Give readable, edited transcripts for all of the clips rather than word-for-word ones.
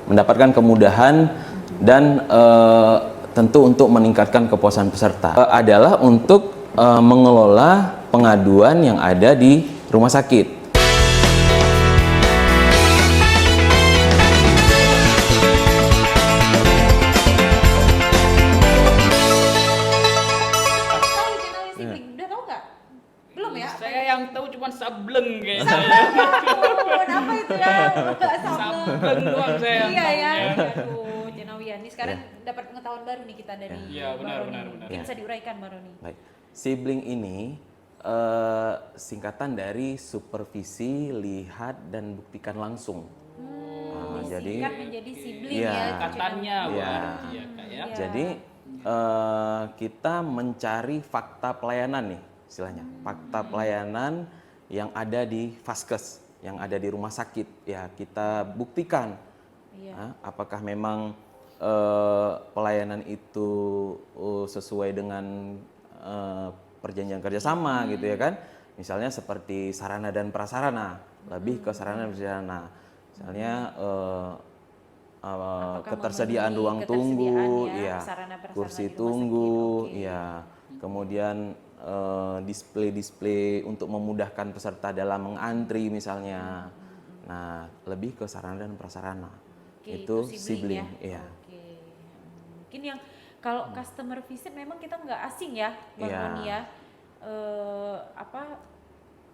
mendapatkan kemudahan dan tentu untuk meningkatkan kepuasan peserta adalah untuk mengelola pengaduan yang ada di rumah sakit. Sableng kayaknya. Apa itu ya? Sableng doang saya. Iya ya. Aduh, Cenawian. Ini sekarang dapat pengetahuan baru nih kita dari benar. Mungkin bisa diuraikan Mbak Roni. Baik. Sibling ini singkatan dari supervisi, lihat, dan buktikan langsung. Jadi menjadi sibling Katanya Jadi kita mencari fakta pelayanan nih, istilahnya. Fakta pelayanan yang ada di Vaskes, yang ada di rumah sakit, ya kita buktikan apakah memang pelayanan itu sesuai dengan perjanjian kerjasama gitu ya kan. Misalnya seperti sarana dan prasarana, lebih ke sarana dan prasarana. Misalnya ketersediaan ruang tunggu, kursi tunggu, kemudian display untuk memudahkan peserta dalam mengantri misalnya. Nah, lebih ke sarana dan prasarana. Itu sibling ya. Mungkin yang kalau customer visit memang kita nggak asing ya, Bang Roni ya.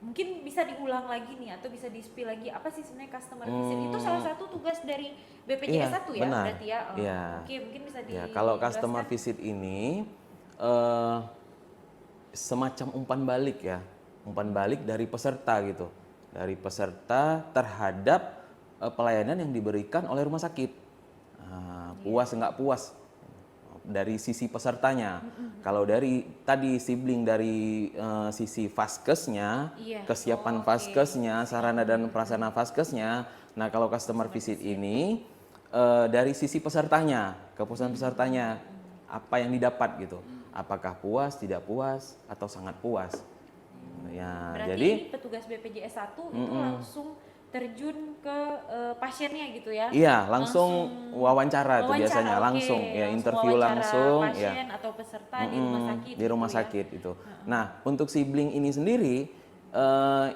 Mungkin bisa diulang lagi nih atau bisa di-spill lagi apa sih sebenarnya customer visit itu salah satu tugas dari BPJS 1 ya benar. berarti ya. Oke, mungkin bisa kalau customer visit ini semacam umpan balik dari peserta gitu, dari peserta terhadap pelayanan yang diberikan oleh rumah sakit. Puas nggak puas dari sisi pesertanya. Kalau dari tadi sibling dari sisi Vaskesnya, kesiapan Vaskesnya, sarana dan prasarana Vaskesnya. Nah, kalau customer visit ini dari sisi pesertanya, kepuasan pesertanya, apa yang didapat gitu. Apakah puas, tidak puas, atau sangat puas. Ya, berarti jadi ini petugas BPJS 1 itu langsung terjun ke pasiennya gitu ya? Iya, langsung wawancara itu biasanya, langsung ya interview langsung pasien atau peserta di rumah sakit. Di rumah sakit itu. Nah, untuk sibling ini sendiri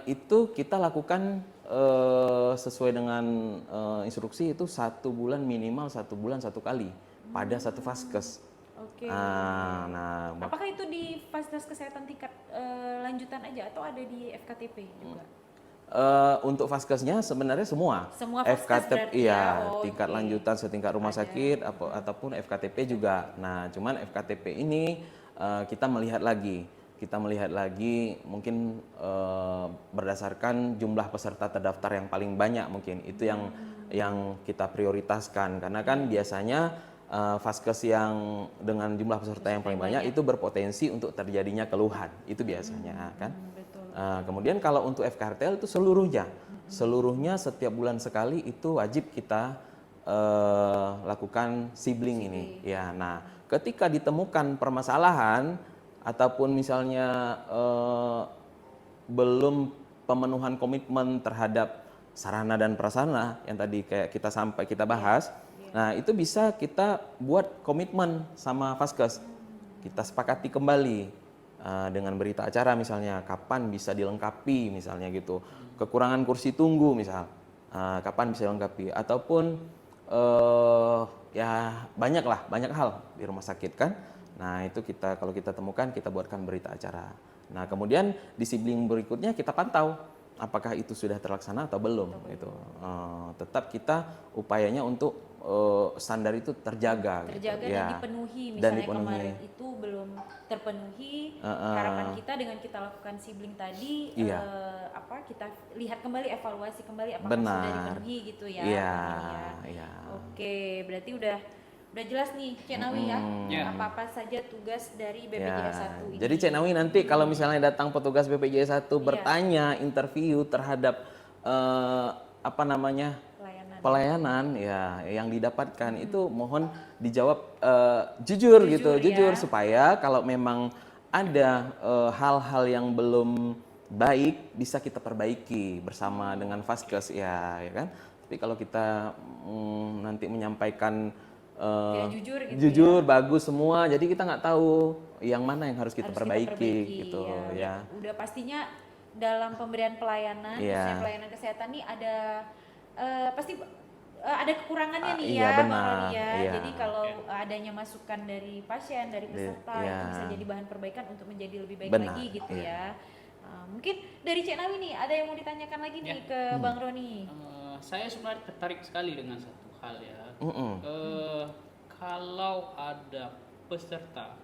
itu kita lakukan sesuai dengan instruksi itu 1 bulan minimal 1 bulan 1 kali pada satu Vaskes. Apakah itu di fasilitas kesehatan tingkat lanjutan aja atau ada di FKTP juga? Untuk Vaskesnya sebenarnya semua FKTP tingkat lanjutan setingkat rumah sakit ataupun FKTP juga. Nah, cuman FKTP ini kita melihat lagi mungkin berdasarkan jumlah peserta terdaftar yang paling banyak, mungkin itu yang kita prioritaskan karena kan biasanya Vaskes yang dengan jumlah peserta yang paling banyak itu berpotensi untuk terjadinya keluhan, itu biasanya kan. Kemudian kalau untuk FKRTL itu seluruhnya setiap bulan sekali itu wajib kita lakukan sibling ini. Ya, nah ketika ditemukan permasalahan ataupun misalnya belum pemenuhan komitmen terhadap sarana dan prasarana yang tadi kayak kita bahas. Nah, itu bisa kita buat komitmen sama Vaskes. Kita sepakati kembali dengan berita acara misalnya, kapan bisa dilengkapi misalnya gitu. Kekurangan kursi tunggu misal, kapan bisa dilengkapi. Ataupun ya banyak hal di rumah sakit kan. Nah, itu kalau kita temukan, kita buatkan berita acara. Nah, kemudian di sibling berikutnya kita pantau apakah itu sudah terlaksana atau belum. Itu tetap kita upayanya untuk standar itu terjaga dan ya, dipenuhi. Misalnya kemarin itu belum terpenuhi, harapan kita dengan kita lakukan sibling tadi, kita lihat kembali, evaluasi kembali apakah sudah dipenuhi gitu ya. Oke, berarti udah jelas nih Cenawi ya, apa-apa saja tugas dari BPJS 1 ini. Jadi Cenawi nanti kalau misalnya datang petugas BPJS 1 bertanya, interview terhadap pelayanan ya yang didapatkan itu mohon dijawab jujur supaya kalau memang ada hal-hal yang belum baik bisa kita perbaiki bersama dengan Vaskes ya kan. Tapi kalau kita nanti menyampaikan jujur gitu jujur bagus semua, jadi kita nggak tahu yang mana yang harus kita perbaiki gitu ya. Udah pastinya dalam pemberian pelayanan, khususnya pelayanan kesehatan nih ada pasti ada kekurangannya nih iya, ya, benar, Bang Roni ya. iya. Jadi kalau adanya masukan dari pasien, dari peserta itu bisa jadi bahan perbaikan untuk menjadi lebih baik lagi gitu ya. Mungkin dari Cik Nawi nih ada yang mau ditanyakan lagi nih ke Bang Roni. Saya sebenarnya tertarik sekali dengan satu hal ya. Kalau ada peserta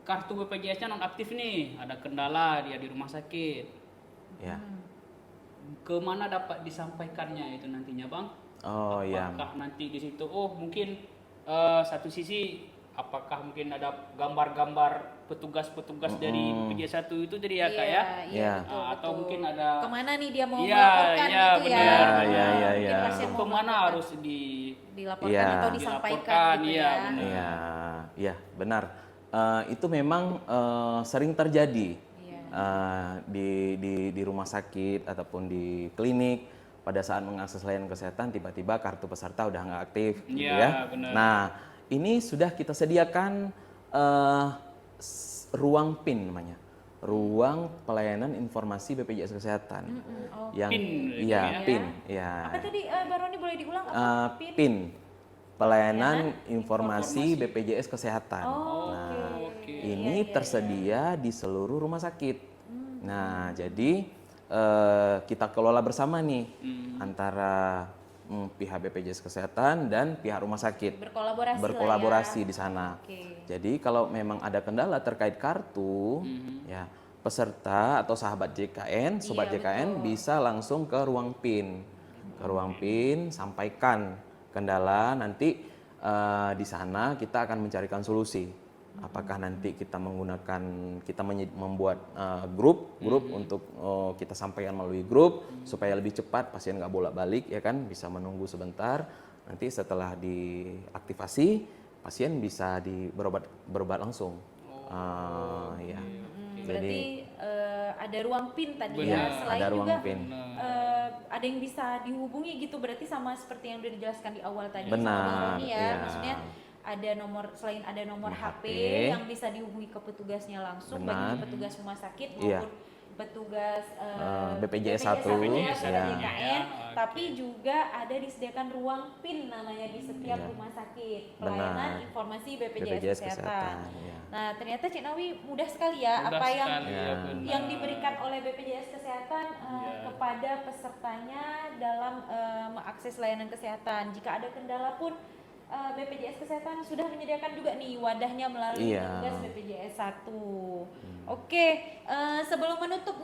kartu BPJS-nya non aktif nih, ada kendala dia di rumah sakit. Ya. Kemana dapat disampaikannya itu nantinya, Bang? Apakah nanti di situ mungkin satu sisi apakah mungkin ada gambar-gambar petugas-petugas dari BPJS 1 itu jadi ya Kak ya? Iya, atau mungkin ada kemana nih dia mau melaporkan gitu ya? Iya. Kemana harus dilaporkan atau disampaikan gitu ya? Iya, benar. Itu memang sering terjadi di rumah sakit ataupun di klinik pada saat mengakses layanan kesehatan tiba-tiba kartu peserta udah nggak aktif gitu ya. Benar. Nah, ini sudah kita sediakan ruang PIN namanya, ruang pelayanan informasi BPJS Kesehatan. Yang PIN. Apa tadi Bang Roni boleh diulang apa? PIN. Pelayanan informasi BPJS Kesehatan. Ini tersedia di seluruh rumah sakit. Nah, jadi kita kelola bersama nih antara pihak BPJS Kesehatan dan pihak rumah sakit. Berkolaborasi di sana. Jadi kalau memang ada kendala terkait kartu, ya peserta atau sahabat JKN, sobat JKN bisa langsung ke ruang PIN. Ke ruang PIN, sampaikan kendala, nanti di sana kita akan mencarikan solusi. Apakah nanti kita membuat grup untuk kita sampaikan melalui grup supaya lebih cepat, pasien nggak bolak-balik ya kan, bisa menunggu sebentar. Nanti setelah diaktifasi pasien bisa berobat langsung. Berarti ada ruang PIN tadi ya. Selain ada ruang juga PIN. Ada yang bisa dihubungi gitu, berarti sama seperti yang udah dijelaskan di awal tadi Benar, sama Bang Roni ya. iya. Maksudnya ada selain ada nomor HP yang bisa dihubungi ke petugasnya langsung, bagi petugas rumah sakit maupun petugas BPJS 1 JKN, tapi juga ada disediakan ruang PIN namanya di setiap rumah sakit, pelayanan informasi BPJS Kesehatan. Nah, ternyata Cik Nawi mudah sekali ya apa yang diberikan oleh BPJS Kesehatan kepada pesertanya dalam mengakses layanan kesehatan. Jika ada kendala pun BPJS Kesehatan sudah menyediakan juga nih wadahnya melalui petugas BPJS 1. Oke, sebelum menutup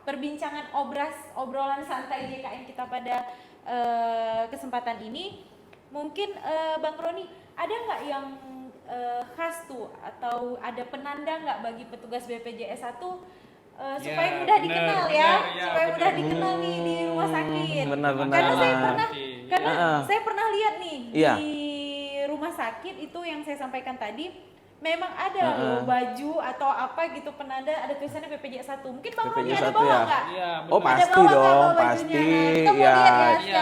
perbincangan obrolan santai JKN kita pada kesempatan ini, mungkin Bang Roni ada nggak yang khas tuh atau ada penanda nggak bagi petugas BPJS 1 supaya mudah dikenal supaya mudah dikenal nih di rumah sakit. Benar-benar. Karena saya pernah lihat nih di rumah sakit itu yang saya sampaikan tadi, memang ada loh baju atau apa gitu penanda ada tulisannya BPJS 1. Mungkin Bang Roni ada bawa nggak? Pasti dong, pasti ya.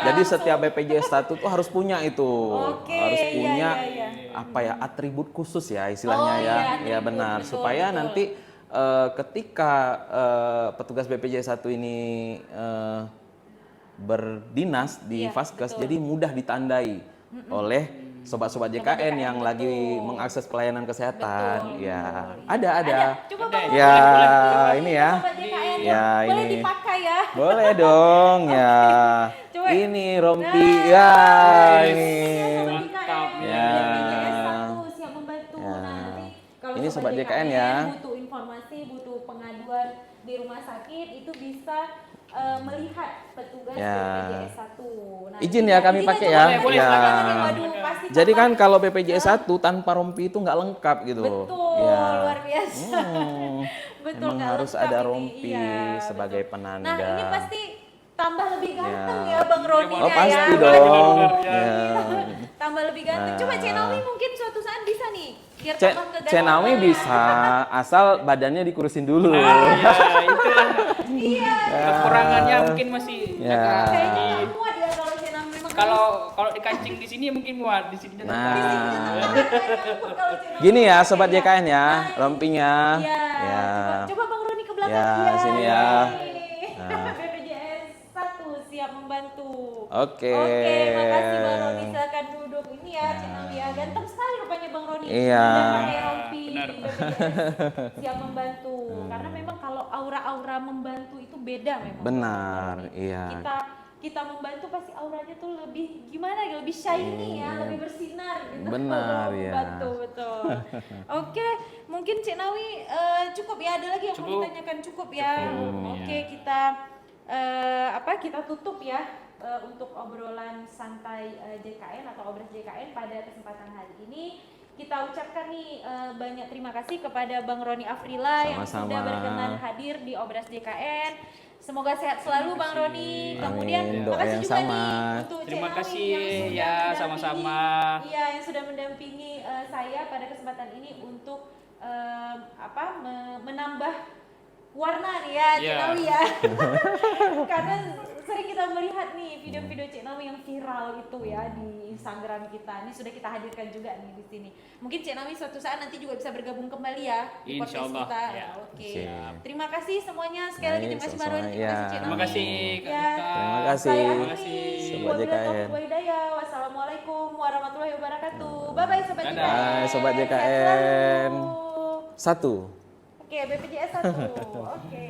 Jadi setiap BPJS 1 tuh harus punya itu. Harus punya atribut khusus ya istilahnya ya benar, supaya nanti ketika petugas BPJS 1 ini berdinas di Vaskes, jadi mudah ditandai oleh sobat-sobat JKN yang lagi mengakses pelayanan kesehatan. Ada. Coba Bang, ini ya. Boleh dipakai ya? Boleh dong ya. Coba. Ini rompi ini. Mantap ya. Siap membantu. Nanti kalau ini sobat JKN ya. Butuh informasi, butuh pengaduan di rumah sakit, itu bisa melihat petugas BPJS 1. Izin ya kami pakai ya. Jadi kan kalau BPJS 1 tanpa rompi itu nggak lengkap gitu. Betul, luar biasa. Betul, memang harus ada rompi sebagai penanda. Nah, ini pasti tambah lebih ganteng ya Bang Roni. Pasti dong. Tambah lebih ganteng. Coba Cik Nawi mungkin suatu saat bisa nih. Cik Nawi bisa, asal badannya dikurusin dulu. Itulah Iya. Kekurangannya mungkin masih Ya. agak Kayaknya di- nggak muat ya kalau Cik Nawi memang. kalau dikancing di sini mungkin muat, di sini Nah. Kalau Gini ya sobat JKN ya, rompinya. Iya. Ya. Coba Bang Roni ke belakang. Ya, Iya, sini iya. ya. BPJS 1 siap membantu. Oke. Oke, makasih Bang Roni, silakan duduk. Ini ya, Cik Nawi ya, ganteng sekali rupanya Bang Roni. Iya. Udah pakai rompi Benar. BPJS siap membantu. Karena memang kalau aura-aura membantu itu beda memang. Benar, iya. Kita membantu pasti auranya tuh lebih gimana ya, lebih shiny ya, lebih bersinar gitu. Benar, ya. Membantu, betul. Oke, mungkin Cik Nawi cukup ya, ada lagi yang mau Cukup. ditanyakan? Cukup ya. Oke, kita kita tutup ya untuk obrolan santai JKN atau obras JKN pada kesempatan hari ini. Kita ucapkan nih banyak terima kasih kepada Bang Roni Afrila yang Sama-sama. sudah berkenan hadir di obras JKN. Semoga sehat selalu Bang Roni. Kemudian Amin, doa makasih yang juga sama. nih untuk Cik Terima Nawi kasih, yang sudah ya, mendampingi- sama-sama. Iya, yang sudah mendampingi saya pada kesempatan ini untuk menambah warna nih ya Cik Iya. Nawi ya. Karena sering kita melihat nih video-video Cik Nawi yang viral itu ya di Instagram kita. Ini sudah kita hadirkan juga nih di sini. Mungkin Cik Nawi suatu saat nanti juga bisa bergabung kembali ya di podcast Insyaallah, kita. ya. Oke. Siap. Terima kasih semuanya. Sekali lagi terima kasih Bang Roni, terima Iya. kasih Cik Nawi. Terima kasih Kak Ya. Tika. Terima kasih. Saya Terima akhiri. kasih. Sobat Wabillahi JKN. taufiq wa hidayah. Wassalamualaikum warahmatullahi wabarakatuh. Bye bye Sobat Dadah. JKN. Bye, Sobat Sehat JKN. selalu. 1. Oke, BPJS 1. Oke.